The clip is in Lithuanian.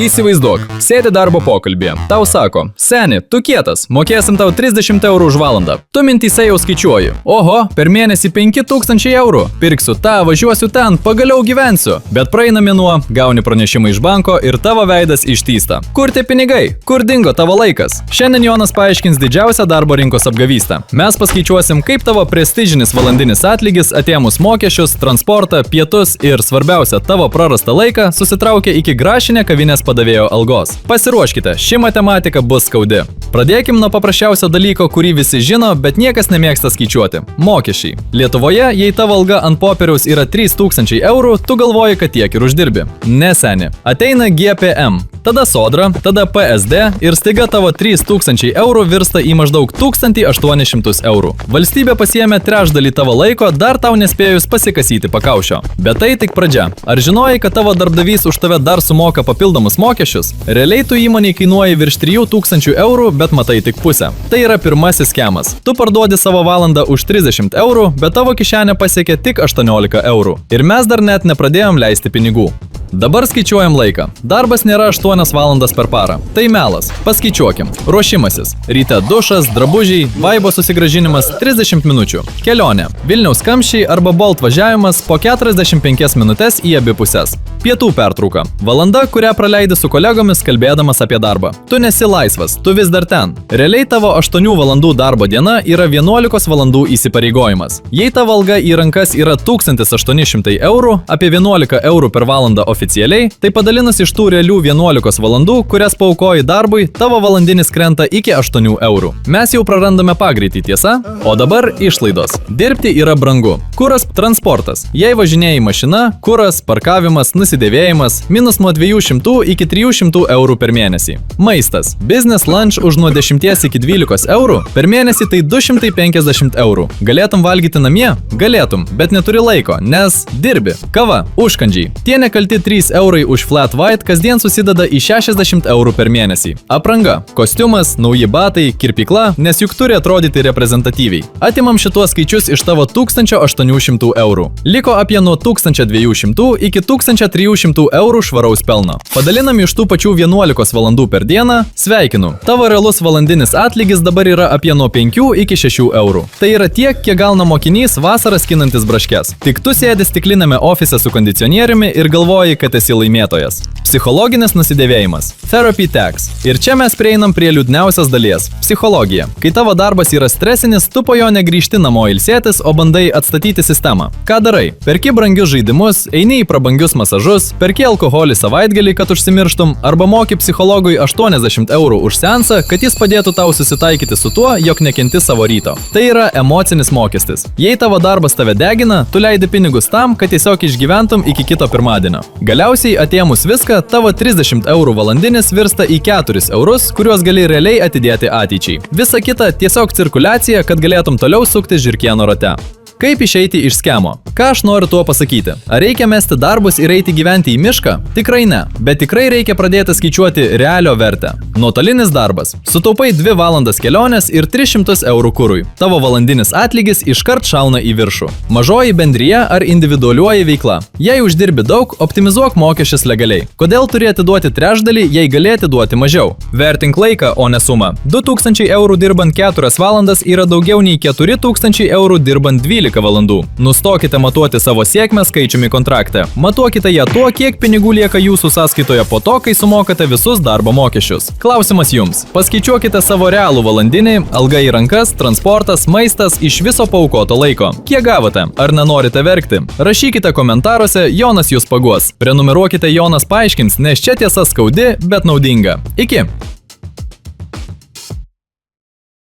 Įsivaizduok, sėdi darbo pokalbėje, tau sako, seni, tu kietas, mokėsim tau 30 eurų už valandą. Tu mintyse jau skaičiuoji. Oho, per mėnesį 5000 eurų. Pirksiu tą, važiuosiu ten, pagaliau gyvensiu. Bet praeina mėnuo, gauni pranešimą iš banko ir tavo veidas ištysta. Kur tie pinigai? Kur dingo tavo laikas? Šiandien Jonas paaiškins didžiausią darbo rinkos apgavystę. Mes paskaičiuosim, kaip tavo prestižinis valandinis atlygis atėmus mokesčius, transportą, pietus ir svarbiausia tavo prarastą laiką susitraukia iki grašinę kavinės padavėjo algos. Pasiruoškite, ši matematika bus skaudi. Pradėkim nuo paprasčiausio dalyko, kurį visi žino, bet niekas nemėgsta skaičiuoti. Mokesčiai. Lietuvoje, jei tavo alga ant popieriaus yra 3000 eurų, tu galvoji, kad tiek ir uždirbi. Ne seni. Ateina GPM, tada Sodra, tada PSD ir staiga tavo 3000 eurų virsta į maždaug 1800 eurų. Valstybė pasiėmė trečdalį tavo laiko, dar tau nespėjus pasikasyti pakaušio. Bet tai tik pradžia. Ar žinojai, kad tavo darbdavys už tave dar sumoka papildomus mokesčius? Realiai tu įmonei kainuoji virš 3000 eurų, bet matai tik pusę. Tai yra pirmasis skemas. Tu parduodi savo valandą už 30 eurų, bet tavo kišenė pasiekė tik 18 eurų. Ir mes dar net nepradėjom leisti pinigų. Dabar skaičiuojam laiką. Darbas nėra 8 valandas per parą. Tai melas. Paskaičiuokim. Ruošimasis. Ryte dušas, drabužiai, vaibo susigrąžinimas 30 minučių. Kelionė. Vilniaus kamščiai arba Bolt važiavimas po 45 minutės į abi pusės. Pietų pertrauka. Valanda, kurią praleidi su kolegomis kalbėdamas apie darbą. Tu nesi laisvas, tu vis dar ten. Realiai tavo 8 valandų darbo diena yra 11 valandų įsipareigojimas. Jei tavo alga į rankas yra 1800 eurų, apie 11 eurų per valandą oficialiai, tai padalinus iš tų realių 11 valandų, kurias paukoji darbui, tavo valandinis krenta iki 8 eurų. Mes jau prarandame pagreitį, tiesa? O dabar išlaidos. Dirbti yra brangu. Kuras, transportas. Jei važinėjai mašina, kuras, parkavimas, nusidėvėjimas, minus nuo 200 iki 300 eurų per mėnesį. Maistas. Business lunch už nuo 10 iki 12 eurų, per mėnesį tai 250 eurų. Galėtum valgyti namie? Galėtum, bet neturi laiko, nes dirbi. Kava. Užkandžiai. Tie nekalti 3 eurai už flat white kasdien susideda į 60 eurų per mėnesį. Apranga. Kostiumas, nauji batai, kirpykla, nes juk turi atrodyti reprezentatyviai. Atimam šituos skaičius iš tavo 1800 eurų. Liko apie nuo 1200 iki 1300 eurų švaraus pelno. Padalinam iš tų pačių 11 valandų per dieną. Sveikinu. Tavo realus valandinis atlygis dabar yra apie nuo 5 iki 6 eurų. Tai yra tiek, kiek gauna mokinys vasarą skinantis braškes. Tik tu sėdi stiklinėme ofise su kondicionieriumi ir galvoji, kad esi laimėtojas. Psichologinis nusidėvėjimas. Therapy tax. Ir čia mes prieinam prie liūdniausios dalies. Psichologija. Kai tavo darbas yra stresinis, tu po jo negrįžti namo ilsėtis, o bandai atstatyti sistemą. Ką darai? Perki brangius žaidimus, eini į prabangius masažus, perki alkoholį savaitgalį, kad užsimirštum, arba moki psichologui 80 eurų už seansą, kad jis padėtų tau susitaikyti su tuo, jog nekenti savo ryto. Tai yra emocinis mokestis. Jei tavo darbas tave degina, tu leidi pinigus tam, kad tiesiog išgyventum iki kito pirmadienio. Galiausiai atėmus viską, tavo 30 eurų valandinis virsta į 4 eurus, kuriuos gali realiai atidėti ateičiai. Visa kita tiesiog cirkuliacija, kad galėtum toliau sukti žirkieno rate. Kaip išeiti iš skemo? Ką aš noriu tuo pasakyti? Ar reikia mesti darbus ir eiti gyventi į mišką? Tikrai ne, bet tikrai reikia pradėti skaičiuoti realio vertę. Nuotolinis darbas. Sutaupai 2 valandas kelionės ir 300 eurų kurui. Tavo valandinis atlygis iškart šauna į viršų. Mažoji bendrija ar individualioji veikla. Jei uždirbi daug, optimizuok mokesčius legaliai. Kodėl turi atiduoti trečdalį, jei gali atiduoti mažiau? Vertink laiką, o ne sumą. 2000 eurų dirbant 4 valandas yra daugiau nei 4000 eurų dirbant 12 valandų. Nustokite matuoti savo sėkmę skaičiumi kontrakte. Matuokite ją tuo, kiek pinigų lieka jūsų sąskaitoje po to, kai sumokate visus darbo mokesčius. Klausimas jums. Paskaičiuokite savo realų valandinį, alga į rankas, transportas, maistas iš viso paaukoto laiko. Kiek gavote? Ar nenorite verkti? Rašykite komentaruose, Jonas jūs paguos. Prenumeruokite Jonas paaiškins, nes čia tiesa skaudi, bet naudinga. Iki!